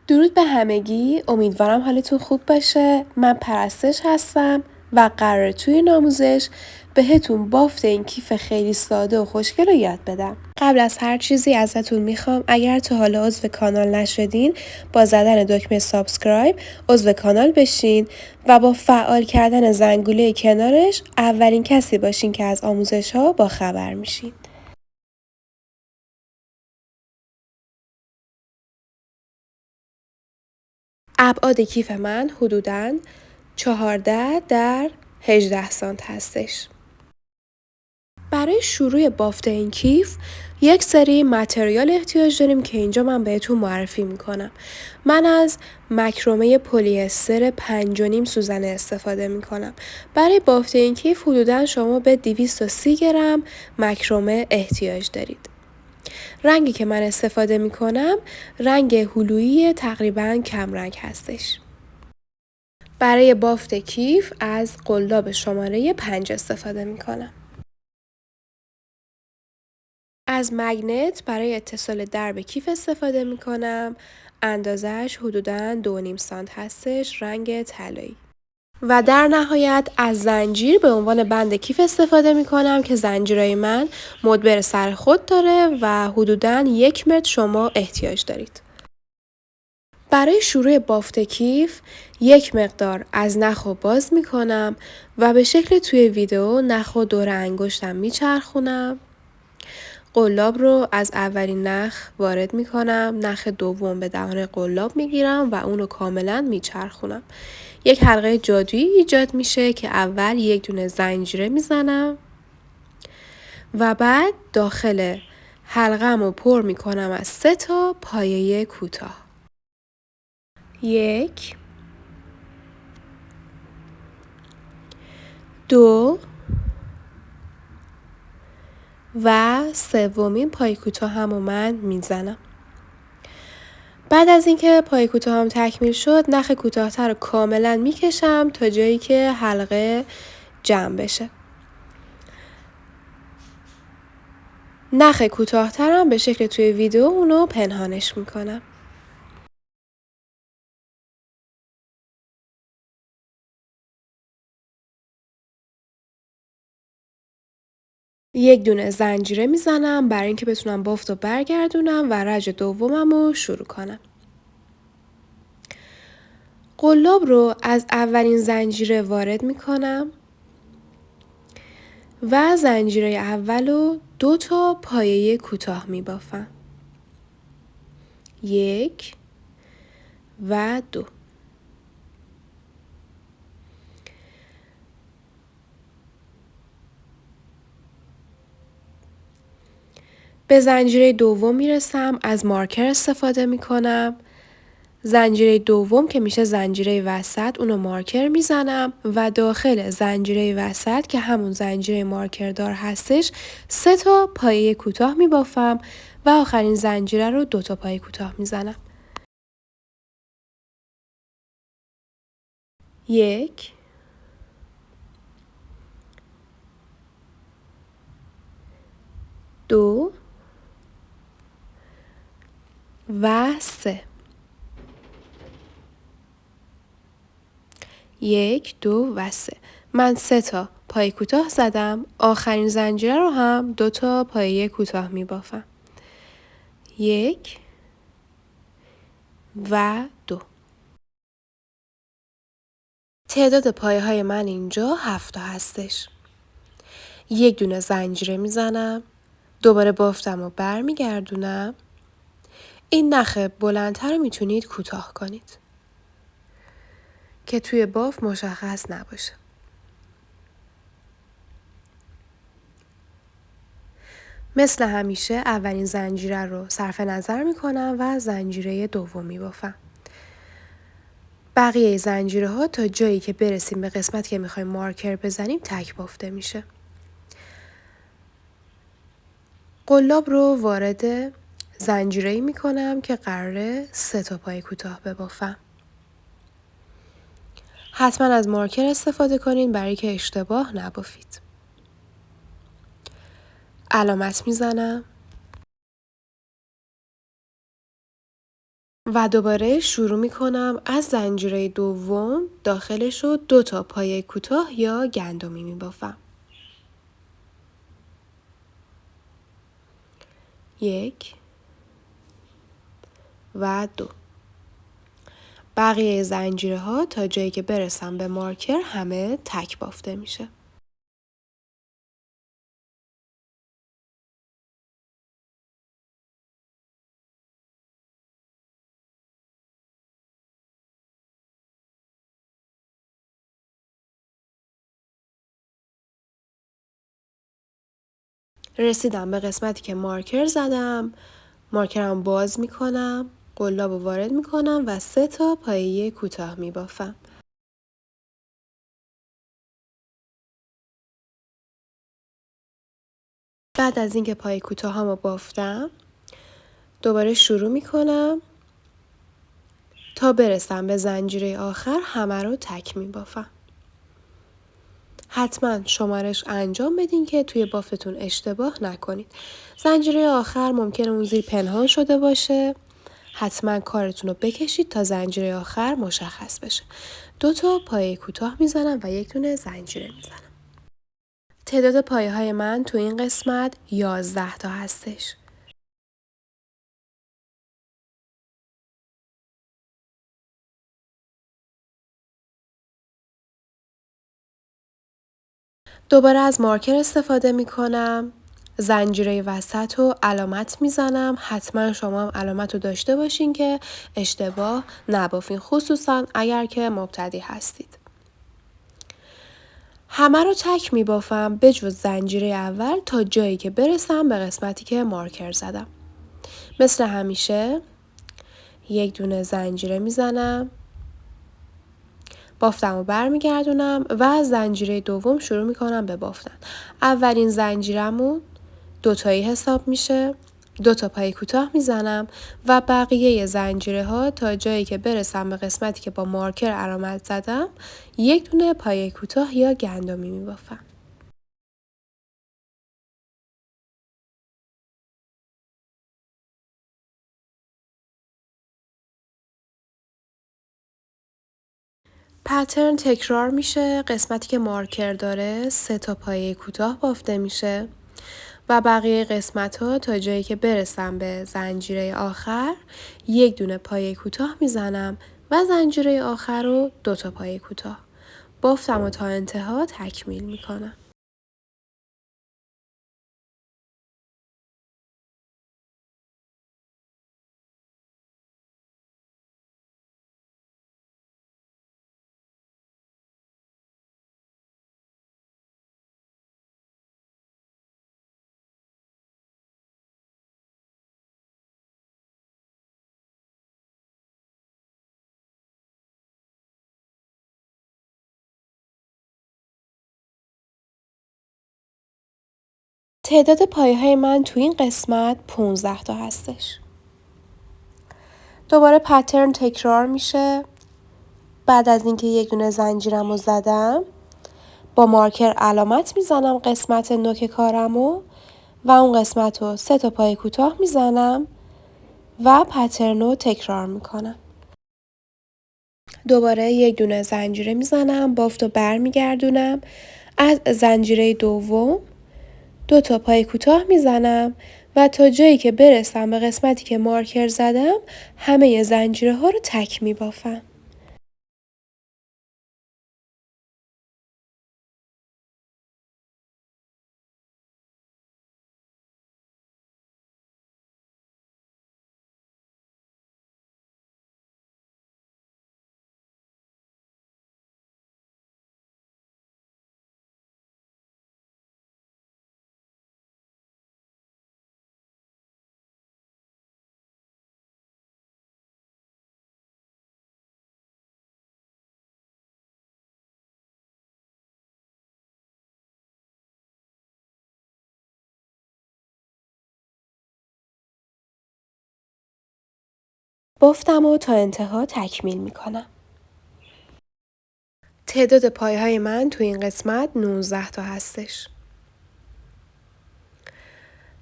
درود به همگی، امیدوارم حالتون خوب باشه. من پرستش هستم و قراره توی این آموزش بهتون بافت این کیف خیلی ساده و خوشگل رو یاد بدم. قبل از هر چیزی ازتون میخوام اگر تا حالا عضو کانال نشدین با زدن دکمه سابسکرایب عضو کانال بشین و با فعال کردن زنگوله کنارش اولین کسی باشین که از آموزش ها با خبر میشین. ابعاد کیف من حدوداً 14 در 18 سانت هستش. برای شروع بافت این کیف یک سری متریال احتیاج داریم که اینجا من بهتون معرفی میکنم. من از مکرمه پلی استر 5.5 سوزنه استفاده میکنم. برای بافت این کیف حدوداً شما به 230 گرم مکرمه احتیاج دارید. رنگی که من استفاده میکنم رنگ هلویی تقریباً کمرنگ هستش. برای بافت کیف از قلاب شماره 5 استفاده میکنم. از مگنت برای اتصال درب کیف استفاده میکنم. اندازش حدوداً 2.5 سانت هستش، رنگ طلایی. و در نهایت از زنجیر به عنوان بند کیف استفاده میکنم که زنجیرهای من مدبر سر خود داره و حدوداً 1 متر شما احتیاج دارید. برای شروع بافت کیف یک مقدار از نخو باز میکنم و به شکل توی ویدیو نخو دور انگشتم میچرخونم. قلاب رو از اولین نخ وارد میکنم، نخ دوم به دهان قلاب میگیرم و اون رو کاملا میچرخونم. یک حلقه جادویی ایجاد میشه که اول یک دونه زنجیره میزنم و بعد داخل حلقه‌مو پر میکنم از 3 تا پایه کوتاه. 1 2 و سومین پای کوتاه هم من میزنم. بعد از اینکه پای کوتاه هم تکمیل شد نخ کوتاه‌تر رو کاملا میکشم تا جایی که حلقه جمع بشه. نخ کوتاه‌ترم به شکل توی ویدیو اونو پنهانش میکنم. یک دونه زنجیره میزنم برای اینکه بتونم بافت رو برگردونم و رج دومم رو شروع کنم. قلاب رو از اولین زنجیره وارد میکنم و زنجیره اول رو 2 تا پایه کوتاه میبافم. 1 و 2. به زنجیره دوم میرسم، از مارکر استفاده میکنم. زنجیره دوم که میشه زنجیره وسط اونو مارکر میزنم و داخل زنجیره وسط که همون زنجیره مارکر دار هستش 3 تا پایه کوتاه میبافم و آخرین زنجیره رو 2 تا پایه کوتاه میزنم. 1 2 و 3. 1 2 و 3. من 3 تا پای کوتاه زدم، آخرین زنجیره رو هم 2 تا پایه کوتاه میبافم. 1 و 2. تعداد پایه های من اینجا 7 تا هستش. یک دونه زنجیره میزنم، دوباره بافتم و برمیگردونم. این نخ بلندتر رو میتونید کوتاه کنید که توی بافت مشخص نباشه. مثل همیشه اولین زنجیره رو صرف نظر میکنم و زنجیره دوم میبافم. بقیه زنجیره ها تا جایی که برسیم به قسمت که میخوایم مارکر بزنیم تک بافته میشه. قلاب رو وارد زنجیره‌ای میکنم که قراره 3 تا پای کوتاه ببافم. حتما از مارکر استفاده کنین برای که اشتباه نبافید. علامت میزنم. و دوباره شروع می کنم از زنجیره دوم داخلش رو 2 تا پایه کوتاه یا گندمی می بافم. 1 و 2. بقیه زنجیره ها تا جایی که برسم به مارکر همه تک بافته میشه. رسیدم به قسمتی که مارکر زدم. مارکرم باز میکنم، قلاب رو وارد میکنم و 3 تا پایه کوتاه میبافم. بعد از اینکه پایه کوتاه رو بافتم دوباره شروع میکنم تا برسم به زنجیره آخر همه رو تک میبافم. حتما شمارش انجام بدین که توی بافتون اشتباه نکنید. زنجیره آخر ممکنه اون زیر پنهان شده باشه. حتما کارتون رو بکشید تا زنجیره آخر مشخص بشه. 2 تا پایه کوتاه میزنم و 1 دونه زنجیره میزنم. تعداد پایه های من تو این قسمت 11 تا هستش. دوباره از مارکر استفاده میکنم. زنجیره وسط رو علامت میزنم. حتما شما هم علامت رو داشته باشین که اشتباه نبافین، خصوصا اگر که مبتدی هستید. همه رو تک میبافم به جز زنجیره اول تا جایی که برسم به قسمتی که مارکر زدم. مثل همیشه 1 دونه زنجیره میزنم، بافتم رو برمیگردونم و از زنجیره دوم شروع میکنم به بافتن. اولین زنجیرمون 2 تایی حساب میشه. 2 تا پای کوتاه میزنم و بقیه زنجیره ها تا جایی که برسم به قسمتی که با مارکر علامت زدم 1 دونه پای کوتاه یا گندمی میبافم. پترن تکرار میشه. قسمتی که مارکر داره 3 تا پایه کوتاه بافته میشه و بقیه قسمت ها تا جایی که برسم به زنجیره آخر 1 دونه پایه کوتاه میزنم و زنجیره آخر رو 2 تا پایه کوتاه بافتم و تا انتها تکمیل میکنم. تعداد پایه های من تو این قسمت 15 تا هستش. دوباره پترن تکرار میشه. بعد از اینکه 1 دونه زنجیرم رو زدم با مارکر علامت میزنم قسمت نوک کارمو و اون قسمت رو 3 تا پایه کوتاه میزنم و پترن رو تکرار میکنم. دوباره 1 دونه زنجیره میزنم، بافت رو برمیگردونم. از زنجیره دوم 2 تا پای کوتاه میزنم و تا جایی که برسم به قسمتی که مارکر زدم همه زنجیره ها رو تک میبافم. بافتم و تا انتها تکمیل میکنم. تعداد پایه های من تو این قسمت 19 تا هستش.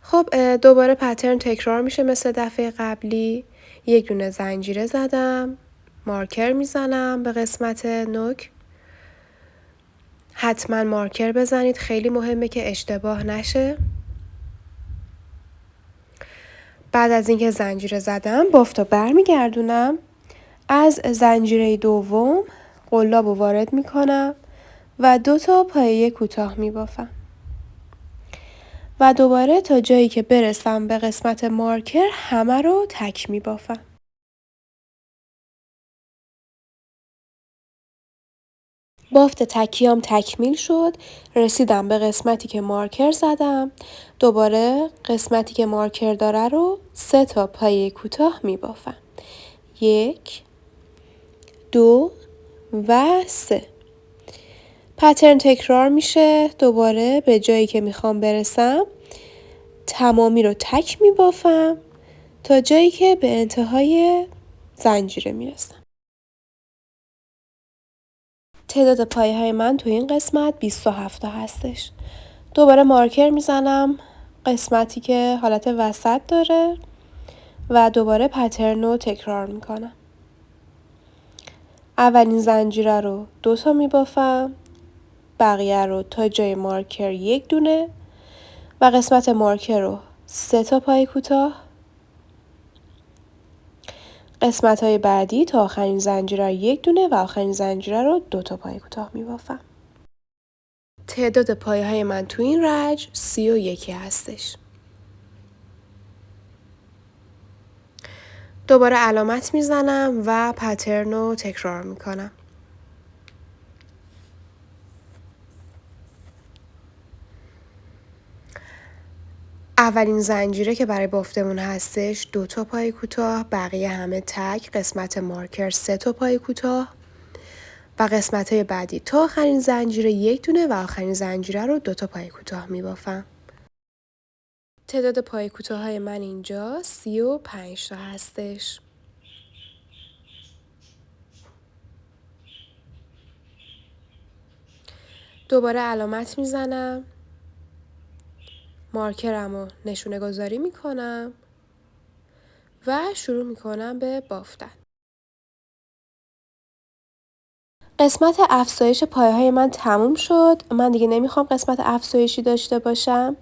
خب دوباره پترن تکرار میشه مثل دفعه قبلی. یک دونه زنجیره زدم، مارکر میزنم به قسمت نوک. حتما مارکر بزنید، خیلی مهمه که اشتباه نشه. بعد از اینکه زنجیره زدم بافت رو برمیگردونم. از زنجیره دوم قلاب رو وارد میکنم و 2 تا پایه کوتاه میبافم و دوباره تا جایی که برسم به قسمت مارکر همه رو تک میبافم. بافت تکیام تکمیل شد. رسیدم به قسمتی که مارکر زدم. دوباره قسمتی که مارکر داره رو 3 تا پایه کوتاه میبافم. 1 2 و 3. پترن تکرار میشه. دوباره به جایی که میخوام برسم تمامی رو تک میبافم تا جایی که به انتهای زنجیره میرسم. تعداد پایه های من تو این قسمت 27 تا هستش. دوباره مارکر میزنم قسمتی که حالت وسط داره و دوباره پترن رو تکرار میکنم. اولین زنجیره رو 2 تا میبافم، بقیه رو تا جای مارکر 1 دونه و قسمت مارکر رو 3 تا پای کوتاه. قسمت های بعدی تا آخرین زنجیره رو 1 دونه و آخرین زنجیره رو 2 تا پای کوتاه میبافم. تعداد پایه های من تو این رج 31 هستش. دوباره علامت میزنم و پترن رو تکرار میکنم. اولین زنجیره که برای بافتمون هستش 2 تا پای کوتاه، بقیه همه تک، قسمت مارکر 3 تا پای کوتاه و قسمت های بعدی تا آخرین زنجیره 1 دونه و آخرین زنجیره رو 2 تا پای کوتاه میبافم. تعداد پای کوتاه های من اینجا 35 تا هستش. دوباره علامت میزنم، مارکرم رو نشونه گذاری میکنم و شروع میکنم به بافتن. قسمت افزایش پایه های من تموم شد. من دیگه نمیخوام قسمت افزایشی داشته باشم.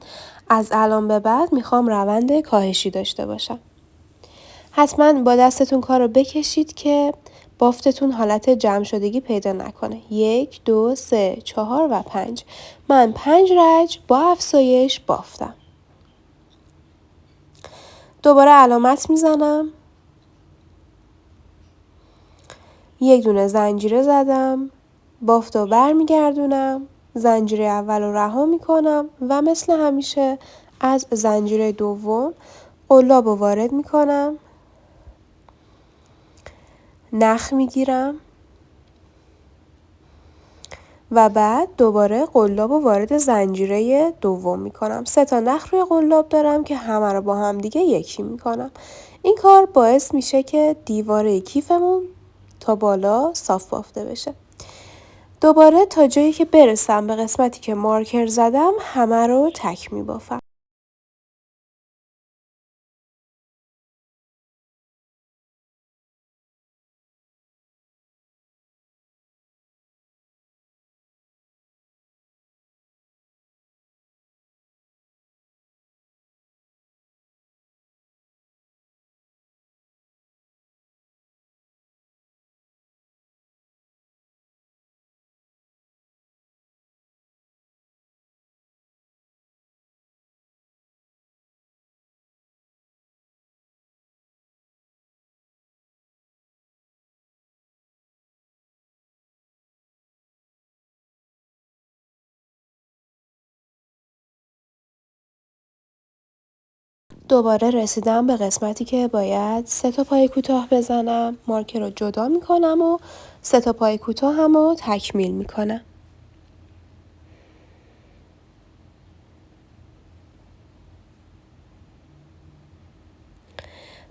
از الان به بعد میخوام روند کاهشی داشته باشم. حتما با دستتون کار رو بکشید که بافتتون حالت جمع شدگی پیدا نکنه. 1 2 3 4 و 5. من 5 رج با افزایش بافتم. دوباره علامت میزنم. 1 دونه زنجیره زدم. بافت رو برمیگردونم. زنجیره اول رو رها میکنم و مثل همیشه از زنجیره دوم قلاب رو وارد میکنم. نخ میگیرم و بعد دوباره قلاب رو وارد زنجیره دوم میکنم. 3 تا نخ روی قلاب دارم که همه رو با هم دیگه یکی میکنم. این کار باعث میشه که دیواره کیفمون تا بالا صاف بافته بشه. دوباره تا جایی که برسم به قسمتی که مارکر زدم همه رو تک میبافم. دوباره رسیدم به قسمتی که باید 3 تا پای کوتاه بزنم. مارکر رو جدا میکنم و 3 تا پای کوتاه هم رو تکمیل میکنم.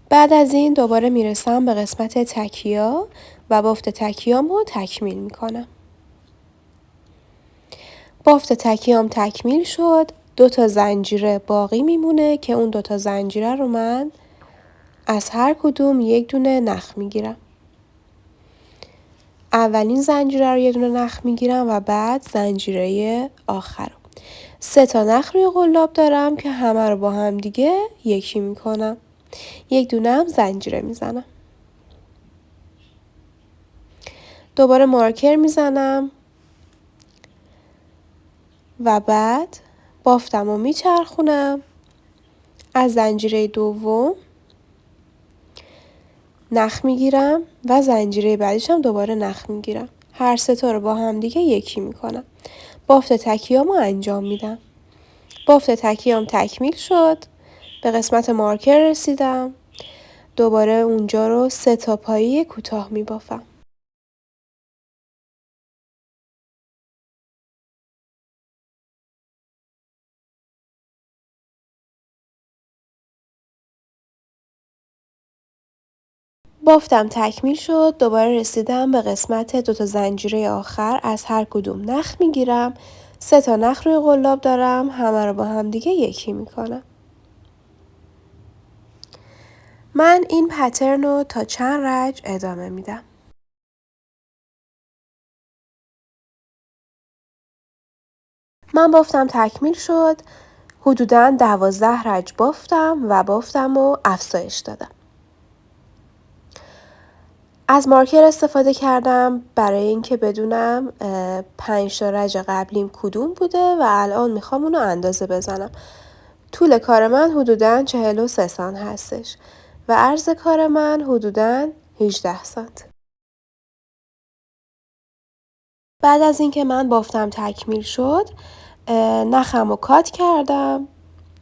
بعد از این دوباره میرسم به قسمت تکیا و بافت تکیام رو تکمیل میکنم. بافت تکیام تکمیل شد. 2 تا زنجیره باقی میمونه که اون 2 تا زنجیره رو من از هر کدوم یک دونه نخ میگیرم. اولین زنجیره رو یه دونه نخ میگیرم و بعد زنجیره آخر رو. 3 تا نخ روی قلاب دارم که همه رو با هم دیگه یکی میکنم. یک دونه هم زنجیره میزنم. دوباره مارکر میزنم و بعد بافتم رو میچرخونم. از زنجیره دوم نخ میگیرم و زنجیره بعدیش هم دوباره نخ میگیرم. هر 3 تا رو با هم دیگه یکی میکنم. بافت تکیه‌مو انجام میدم. بافت تکیه‌ام تکمیل شد. به قسمت مارکر رسیدم. دوباره اونجا رو 3 تا پایی کوتاه میبافم. بافتم تکمیل شد. دوباره رسیدم به قسمت 2 تا زنجیره آخر. از هر کدوم نخ میگیرم. 3 تا نخ روی قلاب دارم. همه رو با هم دیگه یکی میکنم. من این پترن رو تا چند رج ادامه میدم. من بافتم تکمیل شد. حدوداً 12 رج بافتم و بافتم رو افزایش دادم. از مارکر استفاده کردم برای اینکه بدونم 5 تا رج قبلیم کدوم بوده و الان میخوام اونو اندازه بزنم. طول کار من حدوداً 43 سانت هستش و عرض کار من حدوداً 18 سانت. بعد از اینکه من بافتم تکمیل شد نخم رو کات کردم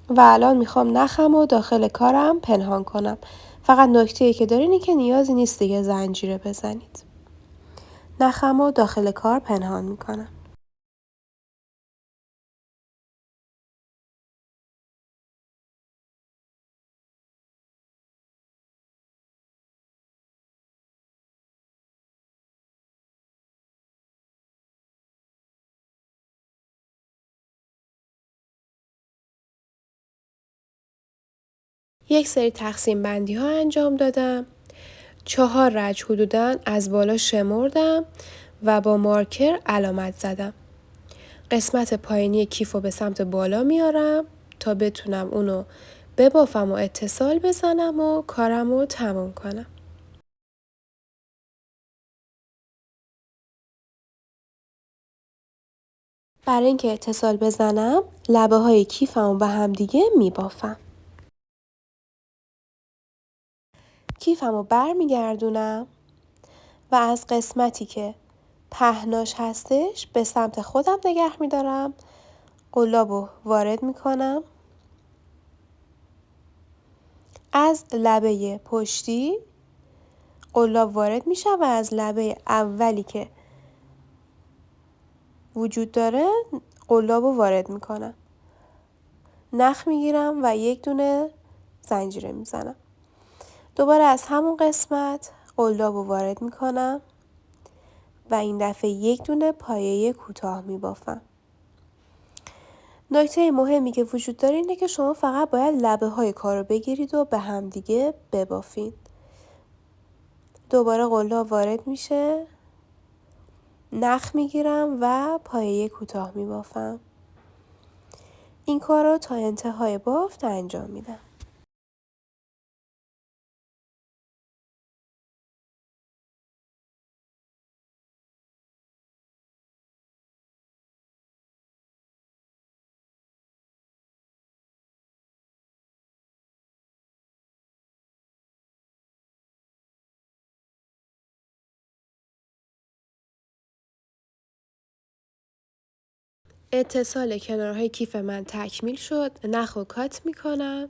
و الان میخوام نخم رو داخل کارم پنهان کنم. فقط نکته‌ای که داره اینه که نیازی نیست دیگه زنجیره بزنید. نخم رو داخل کار پنهان میکنم. یک سری تقسیم بندی ها انجام دادم. 4 رج حدوداً از بالا شمردم و با مارکر علامت زدم. قسمت پایینی کیف رو به سمت بالا میارم تا بتونم اونو ببافم و اتصال بزنم و کارم رو تموم کنم. برای اینکه اتصال بزنم لبه های کیفم رو به هم دیگه میبافم. کیفم رو برمیگردونم و از قسمتی که پهناش هستش به سمت خودم نگه میدارم. قلاب رو وارد میکنم. از لبه پشتی قلاب وارد میشه و از لبه اولی که وجود داره قلاب رو وارد میکنم. نخ میگیرم و یک دونه زنجیره میزنم. دوباره از همون قسمت قلاب رو وارد میکنم و این دفعه یک دونه پایه کوتاه میبافم. نکته مهمی که وجود داره اینه که شما فقط باید لبه های کار رو بگیرید و به هم دیگه ببافید. دوباره قلاب وارد میشه. نخ میگیرم و پایه کوتاه میبافم. این کار رو تا انتهای بافت انجام میدم. اتصال کنارهای کیف من تکمیل شد. نخ رو کات میکنم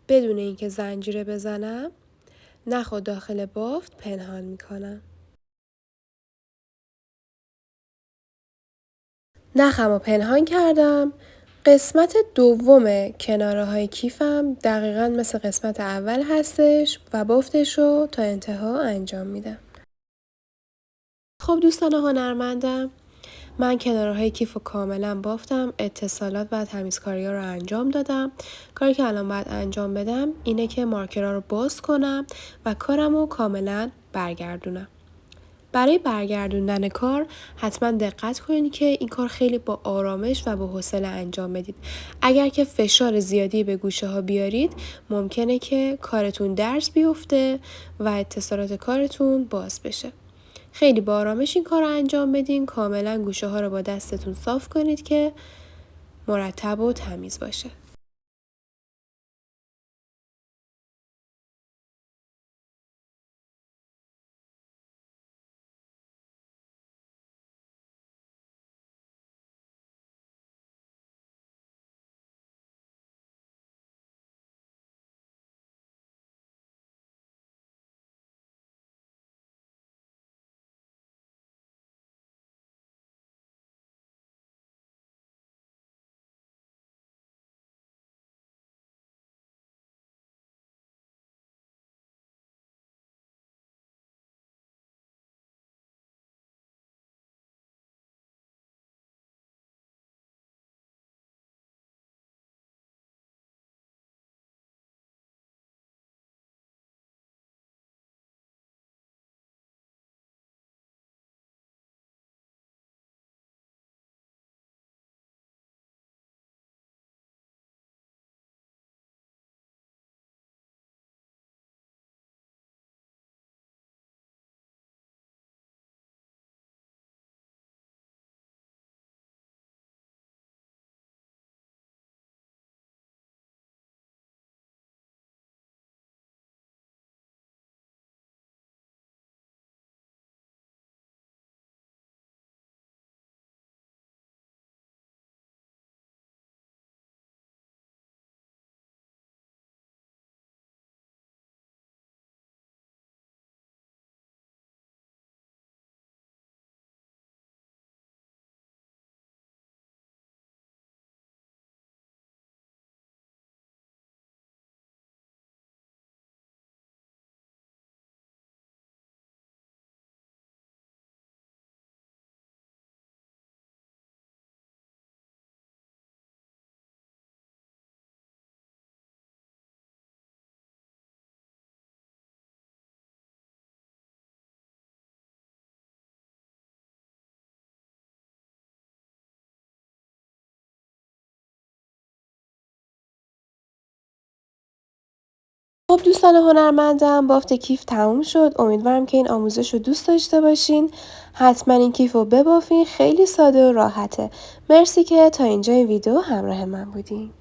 بدون اینکه زنجیره بزنم. نخ رو داخل بافت پنهان میکنم. نخم رو پنهان کردم. قسمت دوم کناره های کیفم دقیقاً مثل قسمت اول هستش و بافتش رو تا انتها انجام میدم. خب دوستان هنرمندم، من کنارهای کیف رو کاملا بافتم، اتصالات و تمیزکاری ها رو انجام دادم. کاری که الان باید انجام بدم اینه که مارکرها رو باز کنم و کارم رو کاملا برگردونم. برای برگردوندن کار حتما دقت کنید که این کار خیلی با آرامش و با حوصله انجام بدید. اگر که فشار زیادی به گوشه ها بیارید ممکنه که کارتون درس بیفته و اتصالات کارتون باز بشه. خیلی با آرامش این کار رو انجام بدین. کاملا گوشه ها رو با دستتون صاف کنید که مرتب و تمیز باشه. خب دوستان هنرمندم، بافت کیف تموم شد. امیدوارم که این آموزش رو دوست داشته باشین. حتما این کیف رو ببافین، خیلی ساده و راحته. مرسی که تا اینجای ویدیو همراه من بودین.